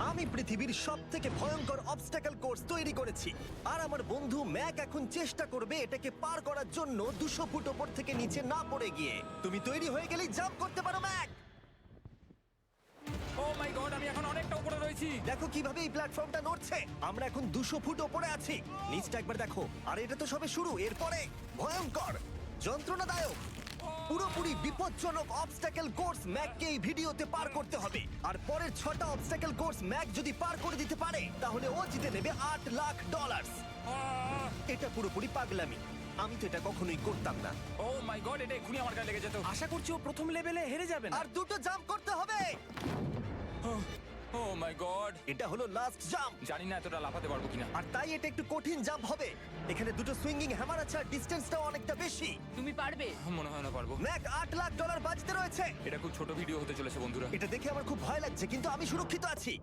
আমি পৃথিবীর সবথেকে ভয়ঙ্কর অবস্টাকল কোর্স তৈরি করেছি, আর আমার বন্ধু ম্যাক এখন চেষ্টা করবে এটাকে পার করার জন্য 200 ফুট ওপর থেকে নিচে না পড়ে গিয়ে। তুমি তৈরি হয়ে গেলেই জাম্প করতে পারো ম্যাক। ও মাই গড, আমি এখন অনেকটা উপরে রয়েছি। দেখো কিভাবে এই প্ল্যাটফর্মটা নড়ছে। আমরা এখন 200 ফুট ওপরে আছি। নিচটা একবার দেখো। আর এটা তো সবে শুরু, এরপরে ভয়ঙ্কর, যন্ত্রণাদায়ক, পুরোপুরি বিপজ্জনক অবস্টাকল কোর্স ম্যাককে এই ভিডিওতে পার করতে হবে। আর পরের 6টা অবস্টাকল কোর্স ম্যাক যদি পার করে দিতে পারে তাহলে ও জিতে নেবে $8 লাখ। এটা পুরোপুরি পাগলামি, আমি তো এটা কখনোই করতাম না। ও মাই গড, এটা এক্ষুনি আমার গায়ে লেগে যেত। আশা করছি ও প্রথম লেভেলে হেরে যাবে না। আর 2টো জাম্প করতে হবে। ও মাই গড, এটা হলো লাস্ট জাম্প, জানি না এতটা লাফাতে পারবো কিনা। আর তাই এটা একটু কঠিন জাম্প হবে। এখানে 2টো সুইঙ্গিং হ্যামার আছে আর ডিসটেন্সটাও অনেকটা বেশি। তুমি পারবে। মনে হয় না পারবো। ম্যাক $8 লাখ বাজিতে রয়েছে। এটা খুব ছোট ভিডিও হতে চলেছে বন্ধুরা। এটা দেখে আমার খুব ভয় লাগছে, কিন্তু আমি সুরক্ষিত আছি।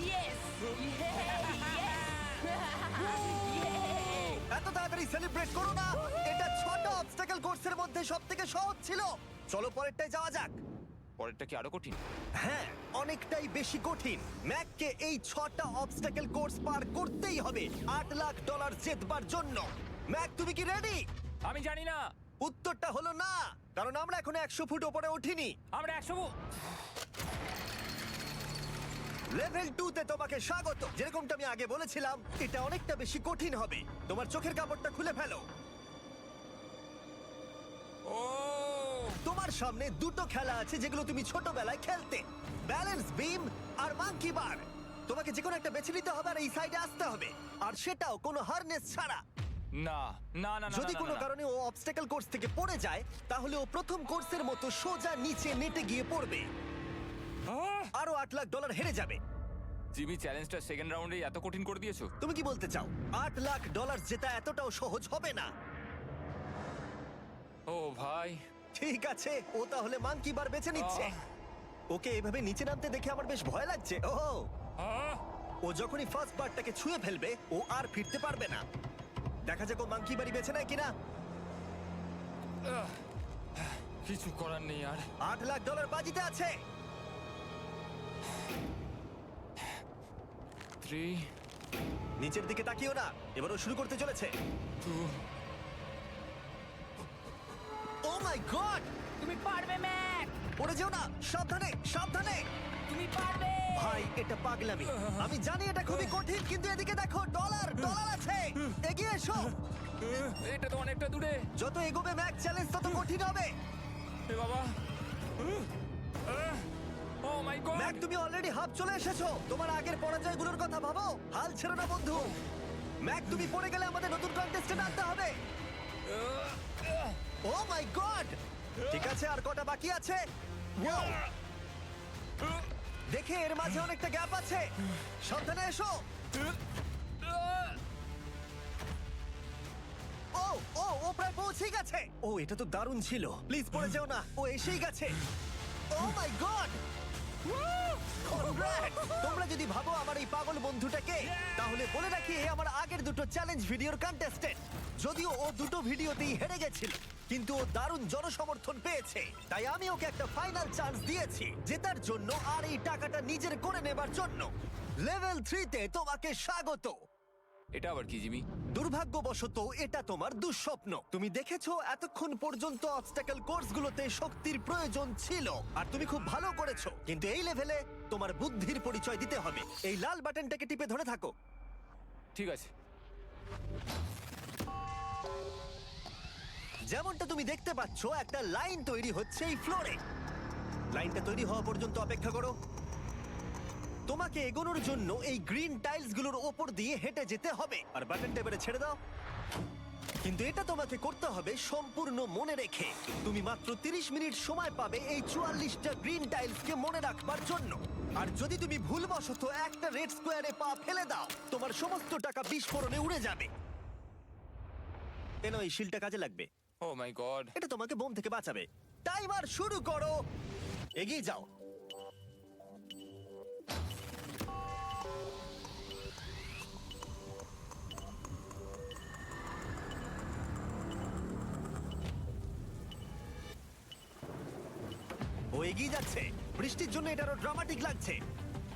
ইয়েস এত তাড়াতাড়ি সেলিব্রেট করো না। এটা 6টা অবস্টাকল কোর্সের মধ্যে সবথেকে সহজ ছিল। চলো পরেরটায় যাওয়া যাক। পরেরটা কি আরো কঠিন? হ্যাঁ, অনেকটাই বেশি কঠিন। ম্যাককে এই 6টা অবস্টাকল কোর্স পার করতেই হবে $8 লাখ জেতবার জন্য। ম্যাক, তুমি কি রেডি? আমি জানি না। উত্তরটা হলো না, কারণ আমরা এখন 100 ফুট ওপরে উঠিনি। আমরা 100 লেভেল 2 তে তোমাকে স্বাগত। যেরকমটা আমি আগে বলেছিলাম, এটা অনেকটা বেশি কঠিন হবে। তোমার চোখের কাপড়টা খুলে ফেলো। ও তোমার সামনে 2টো খেলা আছে যেগুলো তুমি ছোটবেলায় খেলতে, ব্যালেন্স বিম আর মাঙ্কি বার। তোমাকে যে কোনো একটা বেছে নিতে হবে আর এই সাইডে আসতে হবে, আর সেটাও কোনো হারনেস ছাড়া। না না না না, যদি না, কোনো না, না। কারণে ও অবস্টাকল কোর্স থেকে পড়ে যায়, তাহলে ও প্রথম কোর্সের মতো সোজা নিচে নেটে গিয়ে পড়বে, আহ! আরো $8 লাখ হেরে যাবে। জিমি, চ্যালেঞ্জটা সেকেন্ড রাউন্ডে এত কঠিন করে দিয়েছো। তুমি কি বলতে চাও $8 লাখ জেতা এতটাও সহজ হবে না? ও ভাই, ঠিক আছে, ও তাহলে মাঙ্কি বার বেছে নিচ্ছে। ওকে এভাবে নিচে নামতে দেখে আমার বেশ ভয় লাগছে। ও আহ! ও যখনই ফার্স্ট বারটাকে ছুঁয়ে ফেলবে ও আর ফিরতে পারবে না। দেখা যাক ও মাঙ্কি বাড়ি বেছে নেয় কিনা। আহ! কিছু করার নেই আর। $8 লাখ বাজিতে আছে। 3 নিচের দিকে তাকিও না, এবার ও শুরু করতে চলেছে। 2 ও মাই গড, তুমি পারবে ম্যাক। পড়ে যেও না, সাবধানে সাবধানে। তুমি পারবে। ভাই, এটা পাগলামি। আমি জানি এটা খুবই কঠিন, কিন্তু এদিকে দেখো, ডলার আছে। এগিয়ে এসো। এটা তো অনেকটা দূরে। যত এগোবে ম্যাক চ্যালেঞ্জ তত কঠিন হবে। এ বাবা, ও মাই গড। ম্যাক, তুমি অলরেডি হাফ চলে এসেছো। তোমার আগের পরাজয়গুলোর কথা ভাবো, হাল ছেড়ো না বন্ধু। ম্যাক, তুমি পড়ে গেলে আমাদের নতুন কন্টেস্টেন্ট আনতে হবে। ও মাই গড, ঠিক আছে, আর কটা বাকি আছে? Wow! দেখে এর মাঝে অনেকটা গ্যাপ আছে। সাবধানে এসো। ও ও ও প্রায় পৌঁছেই গেছে। ও, এটা তো দারুণ ছিল। প্লিজ পড়ে যেও না, ও এসেই গেছে। ও মাই গড, তোমরা যদি ভাবো আমার এই পাগল বন্ধুটাকে, তাহলে বলে রাখি এ আমার আগের 2টো চ্যালেঞ্জ ভিডিওর কন্টেস্টেন্ট। যদিও ও 2টো ভিডিওতেই হেরে গেছিল, কিন্তু ও দারুণ জনসমর্থন পেয়েছে। তাই আমি ওকে একটা ফাইনাল চান্স দিয়েছি জেতার জন্য আর এই টাকাটা নিজের করে নেবার জন্য। লেভেল 3 তে তোমাকে স্বাগত। এটা আবার কি জিমি? দুর্ভাগ্যবশত এটা তোমার দুঃস্বপ্ন। তুমি দেখেছো এতক্ষণ পর্যন্ত অবস্টাকল কোর্সগুলোতে শক্তির প্রয়োজন ছিল, আর তুমি খুব ভালো করেছো। কিন্তু এই লেভেলে তোমার বুদ্ধির পরিচয় দিতে হবে। এই লাল বাটনটাকে টিপে ধরে থাকো। ঠিক আছে। যেমনটা তুমি দেখতে পাচ্ছ, একটা লাইন তৈরি হচ্ছে এই ফ্লোরে। লাইনটা তৈরি হওয়া পর্যন্ত অপেক্ষা করো। তোমাকে এগোনোর জন্য এই গ্রিন টাইলসগুলোর ওপর দিয়ে হেঁটে যেতে হবে। আর বাটনটা এবারে ছেড়ে দাও। কিন্তু এটা তোমাকে করতে হবে সম্পূর্ণ মনে রেখে। তুমি মাত্র 30 মিনিট সময় পাবে এই 44টা গ্রিন টাইলসকে মনে রাখবার জন্য। আর যদি তুমি ভুলবশত একটা রেড স্কোয়ারে পা ফেলে দাও, তোমার সমস্ত টাকা বিস্ফোরণে উড়ে যাবে। কেন, এই শিলটা কাজে লাগবে। ও মাই গড। এটা তোমাকে বোম থেকে বাঁচাবে। টাইমার শুরু করো, এগিয়ে যাও। এগিয়ে যাচ্ছে। বৃষ্টির জন্য এটা আরো ড্রামাটিক লাগছে।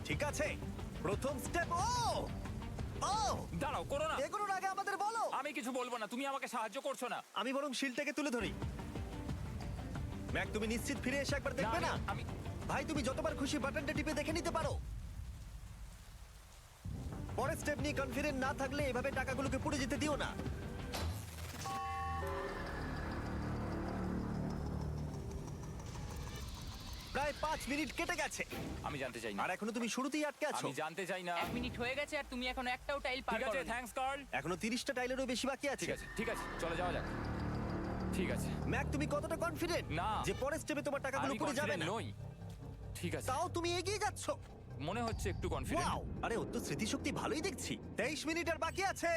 ঠিক আছে, প্রথম স্টেপ। ও ও দাঁড়াও, করো না। এগুলোর আগে আমাদের বলো। আমি কিছু বলবো না, তুমি আমাকে সাহায্য করছো না। আমি বরং শিলটাকে তুলে ধরি। ম্যাক, তুমি নিশ্চিত ফিরে এসে একবার দেখবে না? আমি ভাই, তুমি যতবার খুশি বাটনটা টিপে দেখে নিতে পারো। পরের স্টেপ নিয়ে কনফিডেন্ট না থাকলে এভাবে টাকাগুলোকে পুড়ে যেতে দিও না। প্রায় 5 মিনিট কেটে গেছে আমি জানতে চাই না। আর এখনো তুমি শুরুতেই আটকে আছো। আমি জানতে চাই না। 1 মিনিট হয়ে গেছে আর তুমি এখন একটাও টাইল পার ঠিক আছে, করোনি। Thanks Carl. এখনো 30টা টাইলেরও বেশি বাকি আছে। ঠিক আছে, ঠিক আছে, চলে যাওয়া যাক। ঠিক আছে, ম্যাক, তুমি কতটা কনফিডেন্ট না। যে পরের স্টেপে তোমার টাকাগুলো আমি পুড়ে যাবে কনফিডেন্ট না? নই। ঠিক আছে, তাও তুমি এগিয়ে যাচ্ছ। মনে হচ্ছে একটু কনফিডেন্ট। ওয়াও, আরে ওর তো স্মৃতিশক্তি ভালোই দেখছি। 23 মিনিট আর বাকি আছে।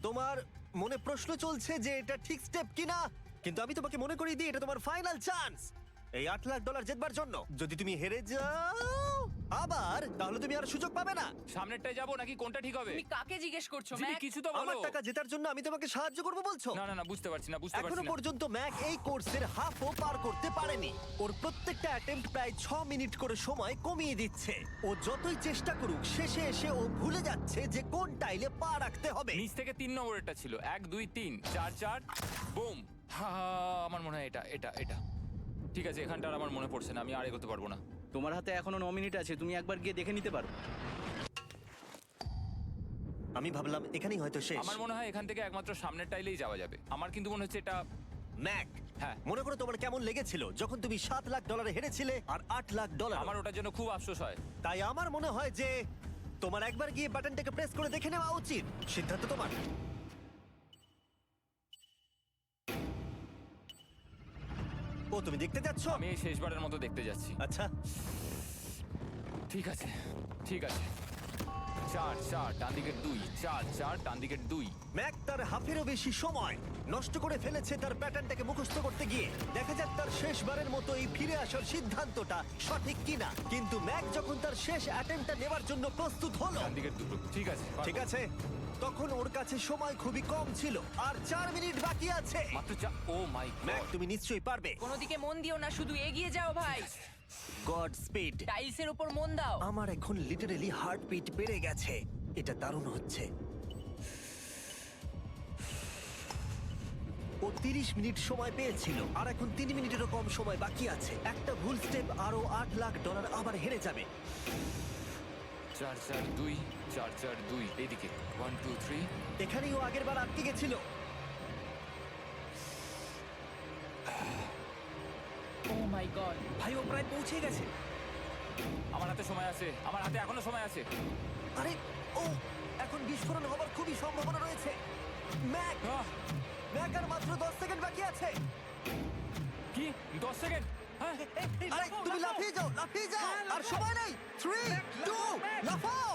তোমার মনে প্রশ্ন চলছে যে এটা ঠিক স্টেপ কিনা, কিন্তু আমি তোমাকে মনে করিয়ে দিই এটা তোমার ফাইনাল চান্স এই $8 লাখ জেতবার জন্য। যদি তুমি হেরে যাও আবার, তাহলে তুমি আর সুযোগ পাবে না। সামনেরটায় যাবো নাকি কোনটা ঠিক হবে? তুমি কাকে জিজ্ঞেস করছো জিমি, ম্যাক? কিছু তো আমার বলো। টাকা জেতার জন্য আমি তোমাকে সাহায্য করবো বলছো? না না না, বুঝতে পারছি না, বুঝতে এখনো পারছি না। পর্যন্ত ম্যাক এই কোর্সের হাফও পার করতে পারেনি। ওর প্রত্যেকটা অ্যাটেম্প্ট প্রায় 6 মিনিট করে সময় কমিয়ে দিচ্ছে। ও যতই চেষ্টা করুক, শেষে এসে ও ভুলে যাচ্ছে যে কোন টাইলে পা রাখতে হবে। নিচ থেকে 3 নম্বরেরটা ছিল 1 2 3 4 4 বুম। আমার মনে হয় এটা এটা এটা ঠিক আছে। এখানটা আর আমার মনে পড়ছে না, আমি আর এগোতে পারবো না। তোমার হাতে এখনো 9 মিনিট আছে, তুমি একবার গিয়ে দেখে নিতে পারো। আমি ভাবলাম এখানেই হয়তো শেষ। আমার মনে হয় এখান থেকে একমাত্র সামনের টাইলেই যাওয়া যাবে। আমার কিন্তু মনে হচ্ছে এটা। ম্যাক, হ্যাঁ। মনে করো তোমার কেমন লেগেছিল যখন তুমি $7 লাখ হেরেছিলে আর $8 লাখ। আমার ওটার জন্য খুব আফসোস হয়। তাই আমার মনে হয় যে তোমার একবার গিয়ে বাটনটাকে প্রেস করে দেখে নেওয়া উচিত। সিদ্ধান্ত তোমার। ও, তুমি দেখতে যাচ্ছ? আমি এই শেষবারের মতো দেখতে যাচ্ছি। আচ্ছা, ঠিক আছে, ঠিক আছে। 4 4 ডান দিকের 2, 4 4 ডান দিকের 2। ম্যাক তার হাফেরও বেশি সময় নষ্ট করে ফেলেছে তার প্যাটার্নটাকে মুখস্থ করতে গিয়ে। দেখা যাক তার শেষবারের মতো এই ফিরে আসার সিদ্ধান্তটা সঠিক কিনা। কিন্তু ম্যাক যখন তার শেষ অ্যাটেম্পটা নেবার জন্য প্রস্তুত হলো, ডান দিকের 2। ঠিক আছে, ঠিক আছে, তখন ওর কাছে সময় খুবই কম ছিল আর 4 মিনিট বাকি আছে। মাত্র 4। ও মাই ম্যাক, গড। তুমি নিশ্চয়ই পারবে। কোনো দিকে মন দিও না, শুধু এগিয়ে যাও ভাই। God speed. টাইলসের উপর মন দাও। আমার এখন লিটারালি হার্টবিট বেড়ে গেছে। এটা দারুণ হচ্ছে। ও 30 মিনিট সময় পেয়েছিল আর এখন 3 মিনিটেরও কম সময় বাকি আছে। একটা ভুল স্টেপ আরো $8 লাখ আবার হেরে যাবে। 4 4 2 4 4 2 এইদিকে 1 2 3। এখানেই ও আগের বার আটকে গেছিল। ও মাই গড। ভাই, ও প্রায় পৌঁছে গেছে। আমার হাতে সময় আছে, আমার হাতে এখনো সময় আছে। আরে, ও এখন বিস্ফোরণ হবার খুবই সম্ভাবনা রয়েছে। ম্যাক, আহ, ম্যাক আর মাত্র 10 সেকেন্ড বাকি আছে। কি 10 সেকেন্ড? হ্যাঁ, আরে তুমি লাফিয়ে যাও, লাফিয়ে যাও। আর সময় নেই। 3 2 লাফাও।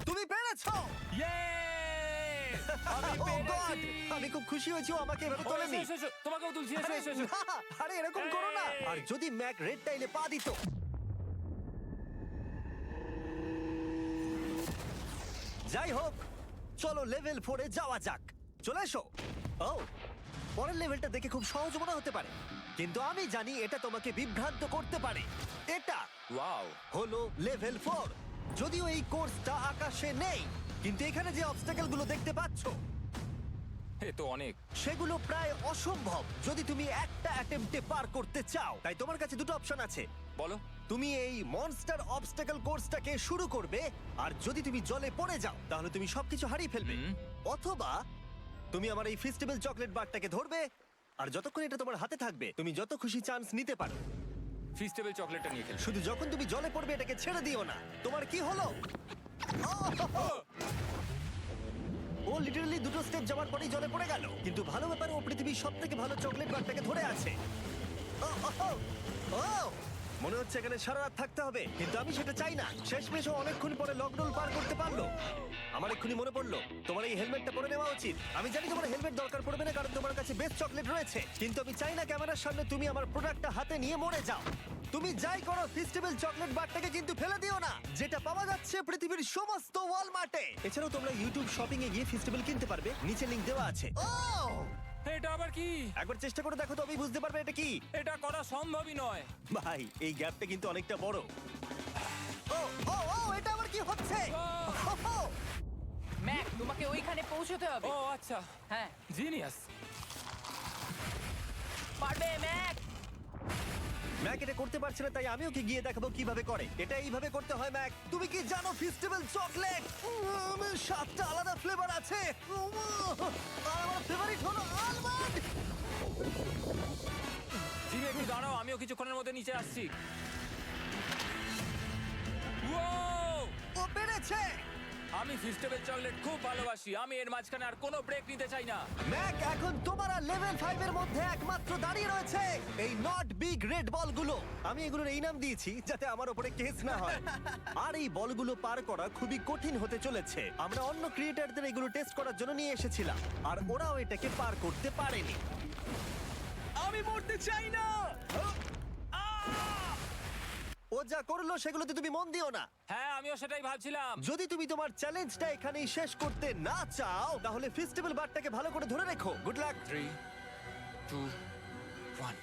তুমি পেরেছো। Yay! আমি Oh God! পেরেছি! আমি খুব খুশি হয়েছি ও আমাকে এভাবে ও, তোলেনি। এসো, এসো, তোমাকেও তুলছি, এসো, আরে এসো, এসো। না, আরে এরকম করো না। এই! আর যদি ম্যাক রেড টাইলে পা দিত। যাই হোক, চলো লেভেল 4 এ যাওয়া যাক। চলে এসো। ও, পরের লেভেলটা দেখে খুব সহজ মনে হতে পারে, কিন্তু আমি জানি এটা তোমাকে বিভ্রান্ত করতে পারে। এটা ওয়াও! হলো লেভেল 4। যদিও এই কোর্সটা আকাশে নেই, কিন্তু এখানে যে অবস্টাকেল গুলো দেখতে পাচ্ছো এ তো অনেক। সেগুলো প্রায় অসম্ভব যদি তুমি একটা অ্যাটেম্পটে পার করতে চাও। তাই তোমার কাছে দুটো অপশন আছে। বলো। তুমি এই মনস্টার অবস্টাকেল কোর্সটাকে শুরু করবে, আর যদি তুমি জলে পড়ে যাও তাহলে তুমি সবকিছু হারিয়ে ফেলবে। হুম। অথবা তুমি আমার এই ফেস্টিভ্যাল চকলেট বারটাকে ধরবে, আর যতক্ষণ এটা তোমার হাতে থাকবে তুমি যত খুশি চান্স নিতে পারো। ফিস্টেবল চকলেটটা নিয়ে খেলছি। শুধু যখন তুমি জলে পড়বে এটাকে ছেড়ে দিও না। তোমার কি হলো? ও লিটারালি দুটো স্টেপ যাওয়ার পরেই জলে পড়ে গেল। কিন্তু ভালো ব্যাপার, ও পৃথিবীর সবথেকে ভালো চকলেট বারটাকে ধরে আছে। ও, ও, ও, ও! মনে হচ্ছে এখানে সারা রাত থাকতে হবে, কিন্তু আমি সেটা চাই না। শেষমেশও অনেকক্ষণ পরে লকডাউন পার করতে পারলো। আমার এক্ষুনি মনে পড়লো তোমার এই হেলমেটটা পরে নেওয়া উচিত। আমি জানি তোমার হেলমেট দরকার পড়বে না, কারণ তোমার কাছে বেস্ট চকলেট রয়েছে, কিন্তু আমি চাই না ক্যামেরার সামনে তুমি আমার প্রোডাক্টটা হাতে নিয়ে মরে যাও। তুমি যাই করো, ফেস্টিভ্যাল চকলেট বারটাকে কিন্তু ফেলে দিও না, যেটা পাওয়া যাচ্ছে পৃথিবীর সমস্ত ওয়ালমার্টে। এছাড়াও তোমরা ইউটিউব শপিং এ গিয়ে ফেস্টিভ্যাল কিনতে পারবে, নিচে লিংক দেওয়া আছে। এটা আবার কি? একবার চেষ্টা করে দেখো, তবেই বুঝতে পারবে এটা কি। এটা করা সম্ভবই নয়। ভাই, এই গ্যাপটা কিন্তু অনেকটা বড়। ও ও ও, এটা আবার কি হচ্ছে? ওহো! ম্যাক, তোমাকে ওইখানে পৌঁছতে হবে। ও আচ্ছা, হ্যাঁ, জিনিয়াস। পারবে ম্যাক। ম্যাক এটা করতে পারছে না, তাই আমি ওকে গিয়ে দেখাবো কিভাবে করে। এটা এইভাবে করতে হয় ম্যাক। তুমি কি জানো ফেস্টিভ্যাল চকলেট 7টা আলাদা ফ্লেভার আছে? আর আমার ফেভারিট হলো আলমন্ড। জিমি একটু দাঁড়াও, আমিও কিছুক্ষণের মধ্যে নিচে আসছি। Wow! ও পেরেছে। আমি ফেস্টিভ্যাল চকলেট খুব ভালোবাসি। আমি এর মাঝখানে আর কোনো ব্রেক নিতে চাই না। ম্যাক এখন তোমার আর লেভেল 5 এর মধ্যে একমাত্র দাঁড়িয়ে রয়েছে এই নট বিগ রেড বলগুলো। আমি এগুলোর এই নাম দিয়েছি যাতে আমার উপরে কেস না হয়। আর এই বলগুলো পার করা খুবই কঠিন হতে চলেছে। আমরা অন্য ক্রিয়েটরদের এগুলো টেস্ট করার জন্য নিয়ে এসেছিলাম, আর ওরাও এটাকে পার করতে পারেনি। আমি মরতে চাই না। ও যা করলো সেগুলোতে তুমি মন দিও না। হ্যাঁ, আমিও সেটাই ভাবছিলাম। যদি তুমি তোমার চ্যালেঞ্জটা এখানেই শেষ করতে না চাও, তাহলে ফেস্টিভ্যাল বারটাকে ভালো করে ধরে রেখো। Good luck. 3, 2, 1।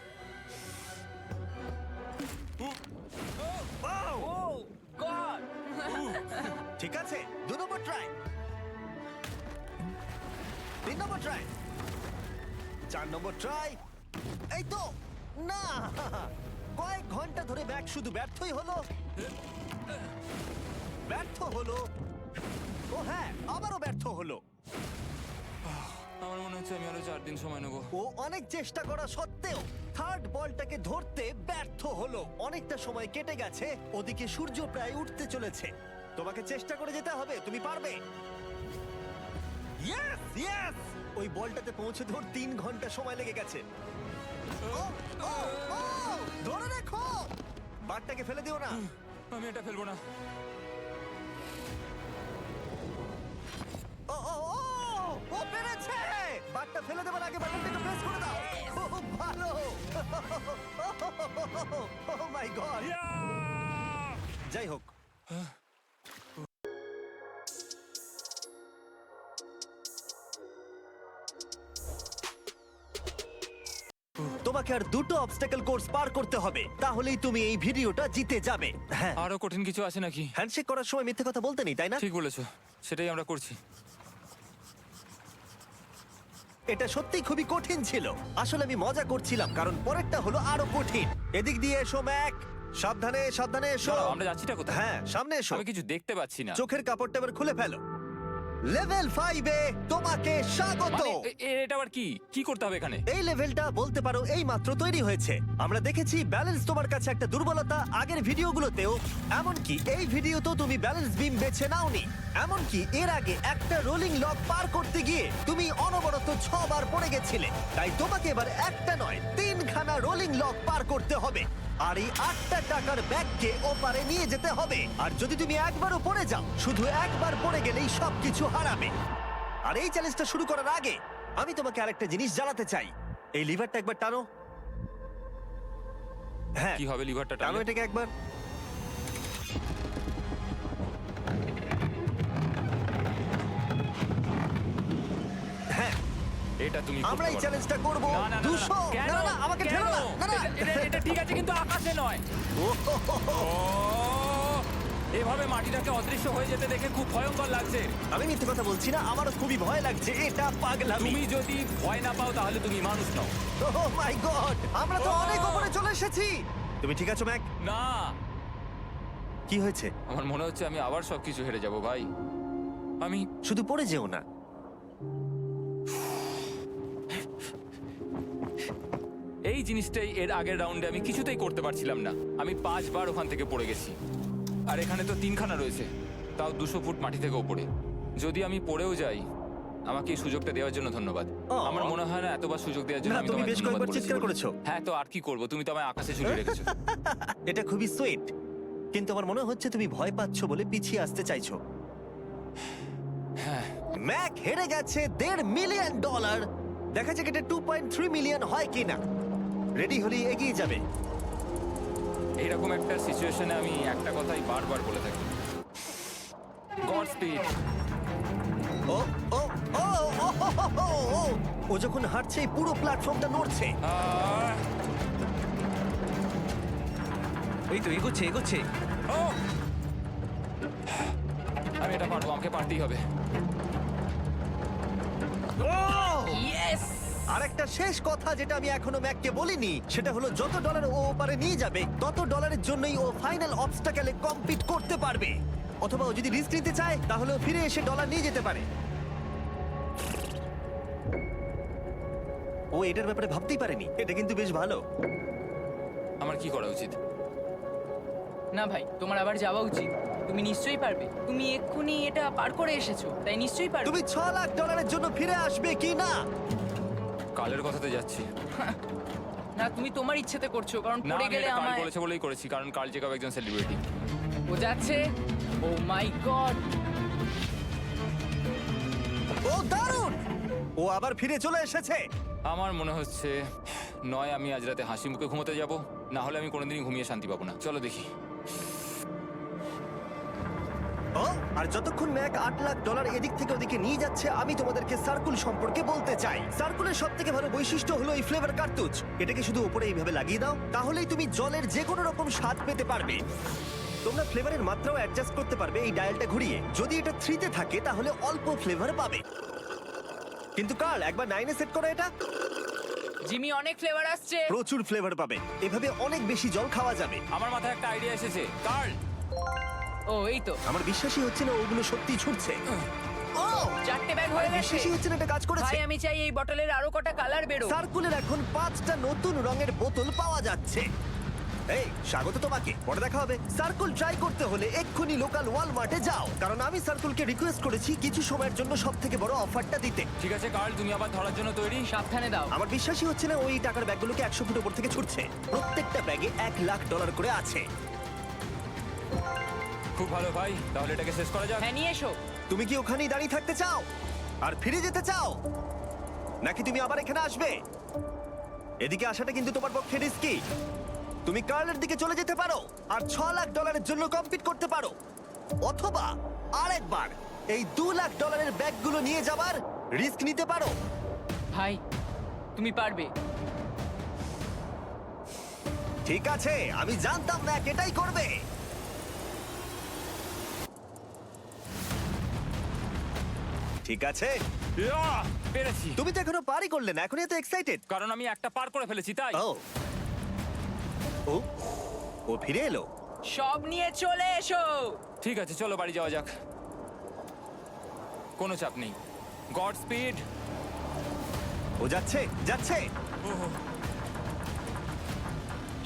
ও গড। ঠিক আছে, 2 নম্বর ট্রাই, 3 নম্বর ট্রাই, 4 নম্বর ট্রাই। এই তো না, কয়েক ঘন্টা ধরে ব্যাগ শুধু ব্যর্থই হলো, ব্যর্থ হলো। ও হ্যাঁ, আবারও ব্যর্থ হলো। আমার মনে হচ্ছে আমি আরো 4 দিন সময় নেবো। ও অনেক চেষ্টা করা সত্ত্বেও থার্ড বলটাকে ধরতে ব্যর্থ হলো। অনেকটা সময় কেটে গেছে, ওদিকে সূর্য প্রায় উঠতে চলেছে। তোমাকে চেষ্টা করে যেতে হবে, তুমি পারবে। ইয়েস ইয়েস, ওই বলটাতে পৌঁছে ধর 3 ঘন্টা সময় লেগে গেছে। ও, ও, ও, ধরে রেখো, বারটাকে ফেলে দিও না। আমি এটা ফেলবো না। ও ও ও, ও পেরেছে। বারটা ফেলে দেবার আগে বাটনটাকে প্রেস করে দাও। খুব ভালো। ও মাই গড। যাই হোক, তোমাকে আর 2টো অবস্টাকেল কোর্স পার করতে হবে, তাহলেই তুমি এই ভিডিওটা জিতে যাবে। হ্যাঁ, আরো কঠিন কিছু আছে নাকি? হ্যান্ডশেক করার সময় মিথ্যে কথা বলতে নেই, তাই না? ঠিক বলেছো, সেটাই আমরা করছি। এটা সত্যিই খুবই কঠিন ছিল। আসলে আমি মজা করছিলাম, কারণ পরেরটা হলো আরো কঠিন। এদিক দিয়ে এসো ম্যাক, সাবধানে সাবধানে এসো। দাঁড়াও, আমরা যাচ্ছিটা কোথায়? হ্যাঁ, সামনে এসো। আমি কিছু দেখতে পাচ্ছি না। চোখের কাপড়টা এবার খুলে ফেলো। লেভেল 5 এ তোমাকে স্বাগত। মানে, এটা আবার কি কি করতে হবে এখানে? এই লেভেলটা বলতে পারো এই মাত্র তৈরি হয়েছে। আমরা দেখেছি ব্যালেন্স তোমার কাছে একটা দুর্বলতা আগের ভিডিওগুলোতেও, এমনকি এই ভিডিওতেও তুমি ব্যালেন্স বিম বেছে নাওনি। এমনকি এর আগে একটা রোলিং লক পার করতে গিয়ে তুমি অনবরত 6 বার পড়ে গেছিলে। তাই তোমাকে এবার একটা নয় 3খানা রোলিং লক পার করতে হবে, আর এই 8টা টাকার ব্যাগকে ওপারে নিয়ে যেতে হবে। আর যদি তুমি একবারও পড়ে যাও, শুধু একবার পড়ে গেলেই সবকিছু হারাবে। আর এই চ্যালেঞ্জটা শুরু করার আগে আমি তোমাকে আরেকটা জিনিস জানাতে চাই। এই লিভারটা একবার টানো। হ্যাঁ, কি হবে লিভারটা টানো টানলে? এটাকে একবার। হ্যাঁ, এটা তুমি আমরা এই চ্যালেঞ্জটা করব। না, না, না, না। 200 কেন? না না, আমাকে ঠেলো না। না না, এটা ঠিক আছে, কিন্তু আকাশে নয়। ও, হো, হো, হো। ও, এভাবে মাটিটাকে অদৃশ্য হয়ে যেতে দেখে খুব ভয়ঙ্কর লাগছে। আমি মিথ্যে কথা বলছি না, আমারও খুবই ভয় লাগছে। এটা পাগলামি। তুমি যদি ভয় না পাও তাহলে তুমি মানুষ নও। ও মাই গড, আমরা তো Oh! অনেক উপরে চলে এসেছি। তুমি ঠিক আছো ম্যাক? না, কি হয়েছে? আমার মনে হচ্ছে আমি আবার সবকিছু হেরে যাব ভাই। আমি শুধু পড়ে যেও না। এই জিনিসটাই এর আগের রাউন্ডে আমি কিছুতেই করতে পারছিলাম না। আমি 5 বার ওখান থেকে পড়ে গেছি, আর এখানে তো 3খানা রয়েছে, তাও 200 ফুট মাটি থেকে ওপরে। যদি আমি পড়েও যাই আমাকে এই সুযোগটা দেওয়ার জন্য ধন্যবাদ। ও। আমার মনে হয় না এতবার সুযোগ দেওয়ার জন্য না, আমি তুমি তোমায় বেশ ধন্যবাদ কয়েকবার বলেছি চিৎকার বলে। করেছো। হ্যাঁ, তো আর কি করব, তুমি তো আমায় আকাশে ঝুলিয়ে রেখেছো। এটা খুবই সুইট, কিন্তু আমার মনে হচ্ছে তুমি ভয় পাচ্ছ বলে পিছিয়ে আসতে চাইছো। হ্যাঁ, ম্যাক হেরে গেছে $1.5 মিলিয়ন। দেখা যাক এটা 2.3 মিলিয়ন হয় কিনা। রেডি হলে এগিয়ে যাবে। এইরকম একটা সিচুয়েশনে আমি একটা কথাই বারবার বলে থাকি, গড স্পিড। ও ও ও ও, ও, ও, ও, ও যখন হাঁটছে এই পুরো প্ল্যাটফর্মটা নড়ছে। এই তো এগোচ্ছে এগোচ্ছে। আমি এটা পারবো, আমাকে পারতেই হবে। ইয়েস! আর একটা শেষ কথা যেটা আমি এখনো ম্যাককে বলিনি, সেটা হলো যত ডলার ও ওপারে নিয়ে যাবে তত ডলারের জন্যই ও ফাইনাল অবস্টাকেলে কমপ্লিট করতে পারবে। অথবা ও যদি রিস্ক নিতে চায় তাহলে ও ফিরে এসে ডলার নিয়ে যেতে পারে। ও এটার ব্যাপারে ভাবতেই পারেনি। এটা কিন্তু বেশ ভালো। আমার কি করা উচিত? না ভাই, তোমার আবার যাওয়া উচিত। তুমি নিশ্চয়ই পারবে। তুমি এক্ষুনি এটা পার করে এসেছো, তাই নিশ্চয়ই পারবে। তুমি $6 লাখ জন্য ফিরে আসবে কি না? কালের কথাতে যাচ্ছি। না, তুমি তোমার ইচ্ছেতে করছো, কারণ না, পড়ে আমি গেলে এটা কাল আমায়। করেছে বলেই করেছি, কারণ কাল জেকাব একজন সেলিব্রিটি। ও যাচ্ছে। ও মাই গড! ও দারুণ! ও আবার ফিরে চলে এসেছে। আমার মনে হচ্ছে নয় আমি আজ রাতে হাসি মুখে ঘুমোতে যাব, না হলে আমি কোনোদিনই ঘুমিয়ে শান্তি পাবো না। চলো দেখি। ও আর যতক্ষণ ম্যাক $8 লাখ এদিক থেকে ওদিকে নিয়ে যাচ্ছে, আমি তোমাদেরকে সার্কুল সম্পর্কে বলতে চাই। সার্কুলের সব থেকে ভালো বৈশিষ্ট্য হলো এই ফ্লেভার কার্তুজ। এটাকে শুধু উপরে এইভাবে লাগিয়ে দাও, তাহলেই তুমি জলের যে কোনো রকম স্বাদ পেতে পারবে। তোমরা ফ্লেভারের মাত্রাও অ্যাডজাস্ট করতে পারবে এই ডায়ালটা ঘুরিয়ে। যদি এটা 3-তে থাকে তাহলে অল্প ফ্লেভার পাবে, কিন্তু কার্ল একবার 9-এ সেট করো এটা। জিমি, অনেক ফ্লেভার আসছে। প্রচুর ফ্লেভার পাবে, এভাবে অনেক বেশি জল খাওয়া যাবে। আমার মাথায় একটা আইডিয়া এসেছে, কার্ল। ও এই তো, আমার বিশ্বাসই হচ্ছে না ওগুলো সত্যি ছুটছে। ও 4টে ব্যাগ হয়ে গেছে। বিশ্বাসই হচ্ছে না এটা কাজ করেছে। ভাই, আমি চাই এই বটলের আরো কটা কালার বেরো। সার্কুলের এখন 5টা নতুন রঙের বোতল পাওয়া যাচ্ছে। এই স্বাগত তোমাকে, পরে দেখা হবে। সার্কুল ট্রাই করতে হলে এক্ষুনি লোকাল ওয়ালমার্টে যাও, কারণ আমি সার্কুলকে রিকোয়েস্ট করেছি কিছু সময়ের জন্য সব থেকে বড় অফারটা দিতে। ঠিক আছে কার্ল, তুমি আবার ধরার জন্য তৈরি? সাবধানে দাও। আমার বিশ্বাসই হচ্ছে না ওই টাকার ব্যাগগুলোকে 100 ফুট উপর থেকে ছুটছে। প্রত্যেকটা ব্যাগে $1 লাখ করে আছে। খুব ভালো ভাই, তাহলে এটাকে শেষ করা যাক। হ্যাঁ, নিয়ে এসো। তুমি কি ওখানেই দাঁড়িয়ে থাকতে চাও আর ফিরে যেতে চাও, নাকি তুমি আবার এখানে আসবে? এদিকে আসাটা কিন্তু তোমার পক্ষে রিস্কি। তুমি কার্লের দিকে চলে যেতে পারো আর $6 লাখ জন্য কম্পিট করতে পারো, অথবা আরেকবার এই $2 লাখ ব্যাগগুলো নিয়ে যাবার রিস্ক নিতে পারো। ভাই, তুমি পারবে। ঠিক আছে, আমি জানতাম না এটাই করবে। ঠিক আছে, ইয়াহ! পেরেছি, তুমি তো এখনো পারি করলে না, এখন এত এক্সাইটেড। কারণ আমি একটা পার করে ফেলেছি তাই। ও ও ও ফিরে এলো। সব নিয়ে চলে এসো। ঠিক আছে, চলো বাড়ি যাওয়া যাক। কোনো চাপ নেই। God speed. ও যাচ্ছে যাচ্ছে।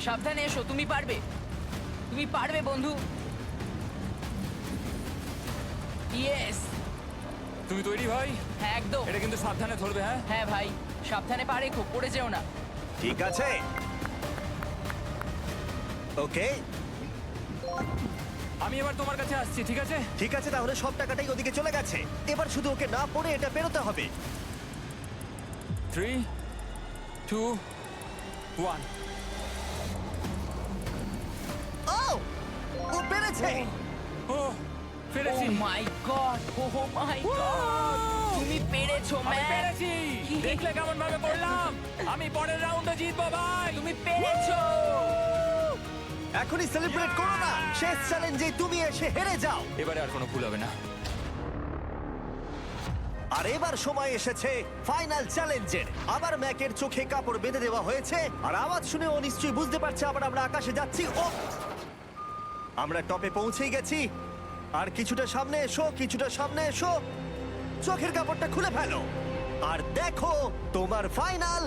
সাবধানে এসো, তুমি পারবে। তুমি পারবে বন্ধু। ইয়েস! তুমি তৈরি ভাই? হ্যাঁ, একদম। এটা কিন্তু সাবধানে ধরবে, হ্যাঁ? হ্যাঁ ভাই, সাবধানে পারে, খুব পড়ে যেও না। ঠিক আছে, ওকে আমি এবার তোমার কাছে আসছি, ঠিক আছে? ঠিক আছে, তাহলে সব টাকাটাই ওদিকে চলে গেছে। এবার শুধু ওকে না পড়ে এটা পেরোতে হবে। 3, 2, 1। ও ও পেরেছে। ও পেরেছি। ও মাই গড! ও মাই গড! তুমি পেরেছো, আমি ম্যান! পেরেছি। দেখলে কেমন ভাবে পড়লাম? আমি পরের রাউন্ডে জিতবো ভাই। তুমি পেরেছো! এখনই সেলিব্রেট করো না, শেষ চ্যালেঞ্জে তুমি এসে হেরে যাও। এবারে আর কোনো ভুল হবে না। আর এবার সময় এসেছে ফাইনাল চ্যালেঞ্জের। আবার ম্যাকের চোখে কাপড় বেঁধে দেওয়া হয়েছে, আর আওয়াজ শুনে ও নিশ্চয়ই বুঝতে পারছে আবার আমরা আকাশে যাচ্ছি। ও আমরা টপে পৌঁছেই গেছি। আর কিছুটা সামনে এসো, কিছুটা সামনে এসো। চোখের কাপড়টা খুলে ফেলো আর দেখো তোমার ফাইনাল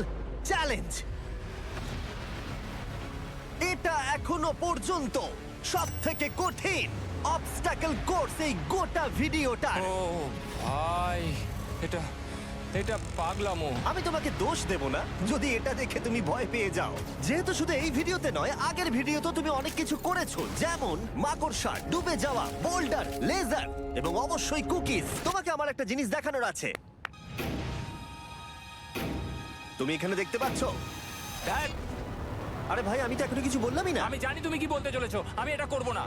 চ্যালেঞ্জ। এটা এখনো পর্যন্ত সবথেকে কঠিন অবস্টাকেল কোর্স এই গোটা ভিডিওটা। ও ভাই, এটা এটা পাগলামো। আমি তোমাকে দোষ দেব না যদি এটা দেখে তুমি ভয় পেয়ে যাও, যেহেতু শুধু এই ভিডিওতে নয়, আগের ভিডিওতে তুমি অনেক কিছু করেছো, যেমন মাকড়সা, ডুবে যাওয়া, বোল্ডার, লেজার এবং অবশ্যই কুকিজ। তোমাকে আমার একটা জিনিস দেখানোর আছে। তুমি এখানে দেখতে পাচ্ছো? ধ্যাৎ, আরে ভাই, আমি তো এখনো কিছু বললামই না। আমি জানি তুমি কি বলতে চলেছো, আমি এটা করব না।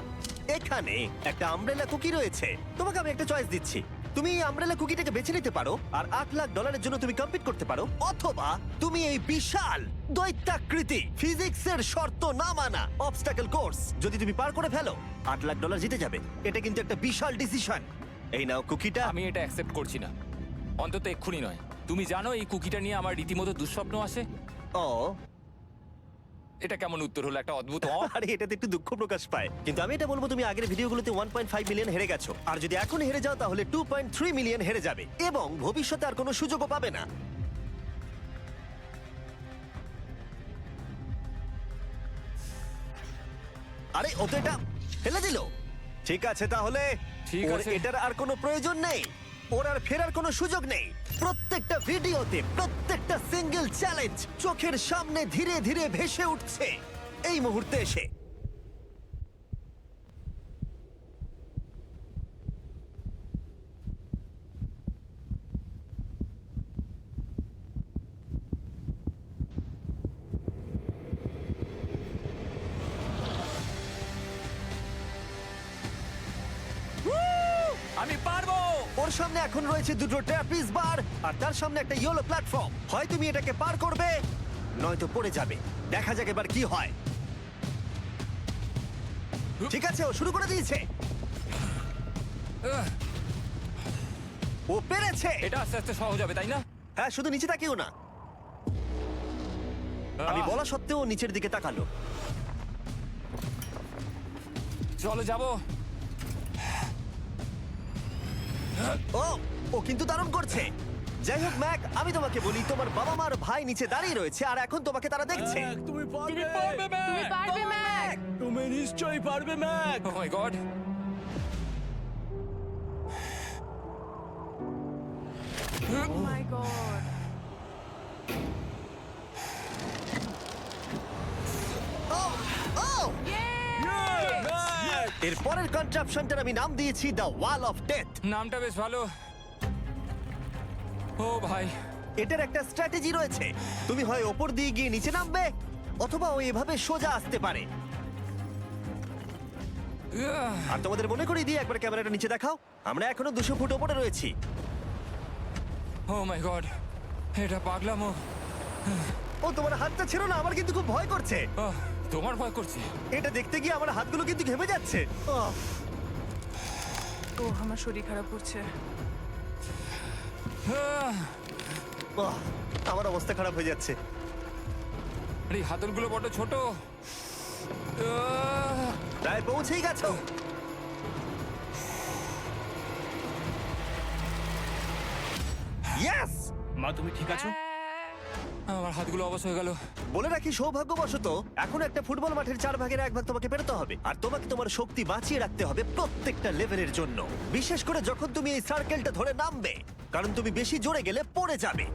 এখানে একটা আমব্রেলা কুকি রয়েছে। তোমাকে আমি একটা চয়েস দিচ্ছি, তুমি এই আমব্রেলা কুকিটাকে বেছে নিতে পারো আর $8 লাখ জন্য তুমি কম্পিট করতে পারো, অথবা তুমি এই বিশাল দৈত্যাকৃতি ফিজিক্সের শর্ত না মানা অবস্টাকল কোর্স যদি তুমি পার করে ফেলো, $8 লাখ জিতে যাবে। এটা কিন্তু একটা বিশাল ডিসিশন। এই নাও কুকিটা। আমি এটা অ্যাকসেপ্ট করছি না, অন্তত এক্ষুনি নয়। তুমি জানো এই কুকিটা নিয়ে আমার রীতিমতো দুঃস্বপ্ন আসে। ও, এটা কেমন উত্তর হলো, একটা অদ্ভুত আরে এটাতে একটু দুঃখ প্রকাশ পায়, কিন্তু আমি এটা বলবো তুমি আগের ভিডিওগুলোতে 1.5 মিলিয়ন হেরে গেছো, আর যদি এখন হেরে যাও তাহলে 2.3 মিলিয়ন হেরে যাবে এবং ভবিষ্যতে আর কোনো সুযোগও পাবে না। আরে ও তো এটা ফেলে দিল। ঠিক আছে, তাহলে ঠিক ওর আছে। এটার আর কোনো প্রয়োজন নেই, ওর আর ফেরার কোনো সুযোগ নেই। প্রত্যেকটা ভিডিওতে প্রত্যেকটা সিঙ্গেল চ্যালেঞ্জ চোখের সামনে ধীরে ধীরে ভেসে উঠছে এই মুহূর্তে এসে। আমি পারবো। ওর সামনে এখন রয়েছে দুটো ট্র্যাপিজ বার আর তার সামনে একটা ইয়েলো প্ল্যাটফর্ম। হয় তুমি এটাকে পার করবে নয়তো পড়ে যাবে। দেখা যাক এবার কি হয়। ঠিক আছে, ও শুরু করে দিয়েছে। আহ, ও পেরেছে। এটা আস্তে আস্তে সহজ হবে, তাই না? হ্যাঁ, শুধু নিচে তাকিও না। আমি আহ, বলা সত্ত্বেও ও নিচের দিকে তাকালো। চলো যাবো। ও ও কিন্তু দারুণ করছে। যাই হোক ম্যাক, আমি তোমাকে বলি, তোমার বাবা মার ভাই নিচে দাঁড়িয়ে রয়েছে আর এখন তোমাকে তারা দেখছে। ম্যাক, তুমি পারবে। তুমি পারবে, ম্যাক। তুমি পারবে ম্যাক। তুমি নিশ্চয়ই পারবে ম্যাক। ও মাই গড। ও মাই গড। ও ও ম্যাক! এর পরের কনট্রাপশনটার আমি নাম দিয়েছি দ্য ওয়াল অফ ডেথ। নামটা বেশ ভালো। ও ভাই, এটার একটা স্ট্র্যাটেজি রয়েছে। তুমি হয় ওপর দিয়ে গিয়ে নিচে নামবে, অথবা ও এভাবে সোজা আসতে পারে। আর তোমাদের মনে করিয়ে দিয়ে একবার ক্যামেরাটা নিচে দেখাও। আমরা এখনো 200 ফুট ওপরে রয়েছি। ও মাই গড, এটা পাগলামো। ও তোমার হাতটা ছিল না, আমার কিন্তু খুব ভয় করছে। আহ, তোমার ভয় করছে? এটা দেখতে গিয়ে আমার হাতগুলো কিন্তু ঘেমে যাচ্ছে। আহ, ও আমার শরীর খারাপ করছে। আহ, আহ, আমার অবস্থা খারাপ হয়ে যাচ্ছে। আরে এই হাতলগুলো বড় ছোট। আহ, প্রায় পৌঁছেই গেছো। ইয়েস! মা, তুমি ঠিক আছো? আমার হাতগুলো অবশ হয়ে গেল। বলে রাখি, সৌভাগ্যবশত এখন একটা ফুটবল মাঠের 4 ভাগের 1 ভাগ তোমাকে পেরোতে হবে, আর তোমাকে তোমার শক্তি বাঁচিয়ে রাখতে হবে প্রত্যেকটা লেভেলের জন্য, বিশেষ করে যখন তুমি এই সার্কেলটা ধরে নামবে, কারণ তুমি বেশি জোরে গেলে পড়ে যাবে।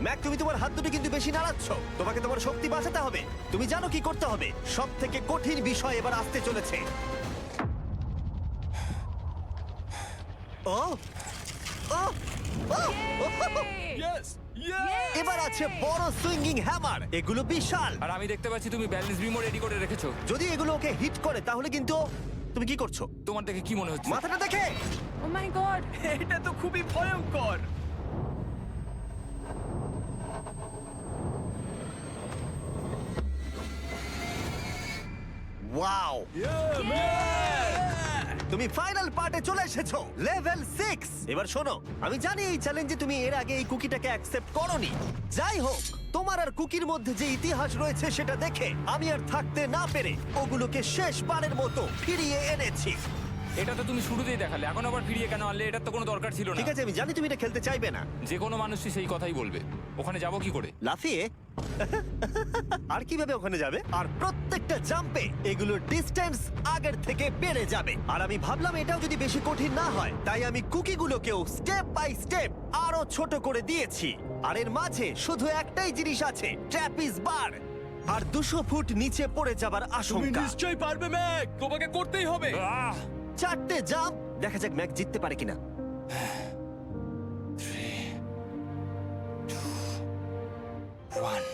ম্যাক, তুমি তোমার হাত দুটো কিন্তু বেশি নাড়াচ্ছ। তোমাকে তোমার শক্তি বাঁচাতে হবে। তুমি জানো কি করতে হবে। সব থেকে কঠিন বিষয় এবার আসতে চলেছে। ও ও ও! ইয়েস! ইয়েস! এবার আছে বড় সুইঙ্গিং হ্যামার। এগুলো বিশাল। আর আমি দেখতে পাচ্ছি তুমি ব্যালেন্স বিমও রেডি করে রেখেছো। যদি এগুলো ওকে হিট করে তাহলে কিন্তু তুমি কি করছো? তোমার দেখে কি মনে হচ্ছে? মাথাটা দেখে। ও মাই গড। এটা তো খুবই ভয়ঙ্কর। ওয়াও! তুমি ফাইনাল পার্টে চলে এসেছো, লেভেল 6। এবার শোনো, আমি জানি এই চ্যালেঞ্জে তুমি এর আগে এই কুকিটাকে অ্যাকসেপ্ট করোনি। যাই হোক, তোমার আর কুকির মধ্যে যে ইতিহাস রয়েছে সেটা দেখে আমি আর থাকতে না পেরে ওগুলোকে শেষবারের মতো ফিরিয়ে এনেছি। এটা তো তুমি শুরুতেই দেখালে, এখন আবার ফিরিয়ে কেন আনলে? এটার তো কোনো দরকার ছিল না। ঠিক আছে, আমি জানি তুমি এটা খেলতে চাইবে না। যে কোনো মানুষই সেই কথাই বলবে। ওখানে যাব কি করে? লাফিয়ে আর কিভাবে ওখানে যাবে? আর প্রত্যেকটা জাম্পে এগুলোর ডিস্টেন্স আগের থেকে বেড়ে যাবে। আর আমি ভাবলাম এটাও যদি বেশি কঠিন না হয়, তাই আমি কুকিগুলোকেও স্টেপ বাই স্টেপ আরো ছোট করে দিয়েছি। আর এর মাঝে শুধু একটাই জিনিস আছে, ট্র্যাপিজ বার। আর 200 ফুট নিচে পড়ে যাবার তুমি আশঙ্কা। নিশ্চয়ই পারবে ম্যাক, তোমাকে করতেই হবে। আহ! 4টে জাম্প, দেখা যাক ম্যাক জিততে পারে কিনা। 3, 2, 1.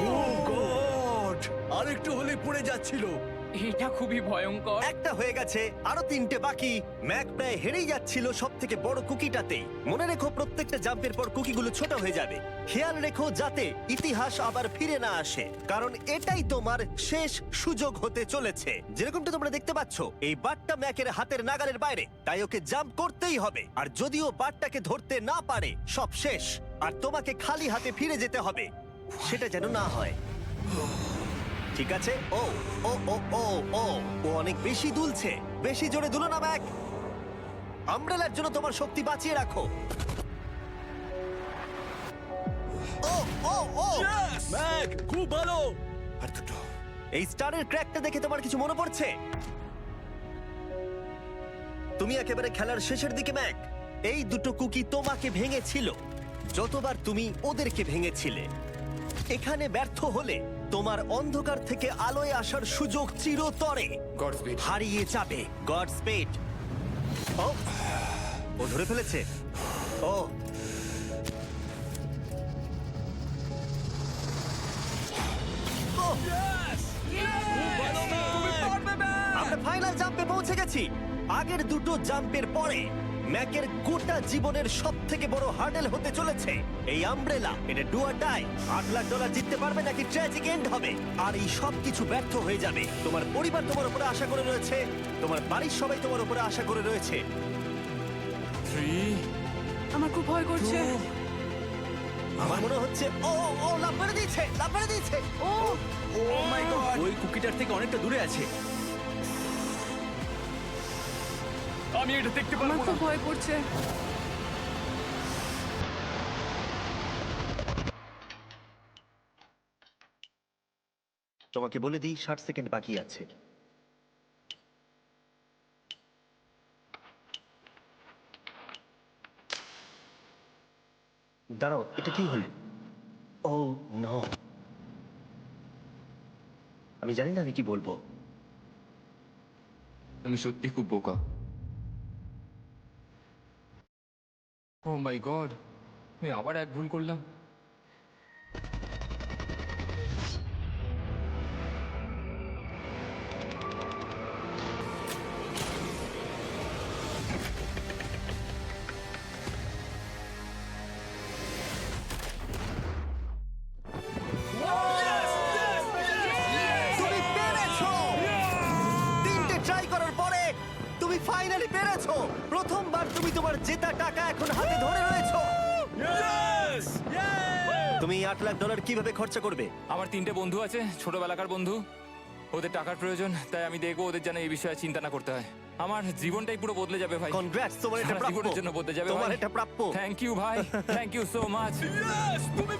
ও গড, আরেকটু হলে পড়ে যাচ্ছিল। এটা খুবই ভয়ঙ্কর। একটা হয়ে গেছে, আরো 3টে বাকি। ম্যাক প্রায় হেরেই যাচ্ছিল সব থেকে বড় কুকিটাতে। মনে রেখো প্রত্যেকটা জাম্পের পর কুকিগুলো ছোট হয়ে যাবে। খেয়াল রেখো যাতে ইতিহাস আবার ফিরে না আসে, কারণ এটাই তোমার শেষ সুযোগ হতে চলেছে। যেরকমটা তোমরা দেখতে পাচ্ছ, এই বারটা ম্যাকের হাতের নাগালের বাইরে, তাই ওকে জাম্প করতেই হবে। আর যদিও বারটাকে ধরতে না পারে, সব শেষ। আর তোমাকে খালি হাতে ফিরে যেতে হবে, সেটা যেন না হয়। ঠিক আছে, ও ও ও ও ও ও অনেক বেশি দুলছে। বেশি জোরে দুলো না ম্যাক। আমব্রেলার জন্য তোমার শক্তি বাঁচিয়ে রাখো। ও ও ও ম্যাক, খুব ভালো। আর দুটো। এই স্টারের ক্র্যাকটা দেখে তোমার কিছু মনে পড়ছে? তুমি একেবারে খেলার শেষের দিকে ম্যাক। এই দুটো কুকি তোমাকে ভেঙেছিল যতবার তুমি ওদেরকে ভেঙেছিলে। এখানে ব্যর্থ হলে তোমার অন্ধকার থেকে আলোয় আসার সুযোগ চিরতরে গড স্পিড। হারিয়ে যাবে। God speed. ও ও ধরে ফেলেছে। ও ও, আমরা ফাইনাল জাম্পে পৌঁছে গেছি। আগের দুটো জাম্পের পরে ম্যাকের গোটা জীবনের সব থেকে বড় হার্ডেল হতে চলেছে এই আমব্রেলা। এটা ডু অর ডাই। $8 লাখ জিততে পারবে নাকি ট্র্যাজিক এন্ড হবে। আর এই সব কিছু ব্যর্থ হয়ে যাবে। তোমার পরিবার তোমার উপরে আশা করে রয়েছে, তোমার বাড়ির সবাই তোমার উপরে আশা করে রয়েছে। 3, আমার খুব ভয় করছে। 2, আমার মনে হচ্ছে ও ও লাভ মেরে দিয়েছে, লাভ মেরে দিয়েছে। ও ও মাই গড, ওই কুকিটার থেকে অনেকটা দূরে আছে। আমি এটা দেখতে আমার পারবো খুব না। ভয় করছে। তোমাকে বলে দিই 60 সেকেন্ড বাকি আছে। দাঁড়াও, এটা কি হলো? ও নো, আমি জানি না আমি কি বলবো। আমি সত্যি খুব বোকা। ও মাই গড, আমি আবার এক ভুল করলাম। তুমি পেরেছো! 3টে ট্রাই করার পরে তুমি ফাইনালি পেরেছো। প্রথমবার তুমি তোমার জেতা টাকা এখন হাতে ধরে রয়েছো। ইয়েস! তুমি $8 লাখ কিভাবে খরচা করবে? আমার 3টে বন্ধু আছে, ছোটবেলাকার বন্ধু। ওদের টাকার প্রয়োজন, তাই আমি দেখবো ওদের যেন এই বিষয়ে চিন্তা না করতে হয়। আমার জীবনটাই পুরো বদলে যাবে ভাই। কনগ্রাটস, তোমার এটা সারা প্রাপ্য। জীবনের জন্য বদলে যাবে তোমার ভাই। এটা প্রাপ্য। থ্যাংক ইউ ভাই, thank you so much. Yes! তুমি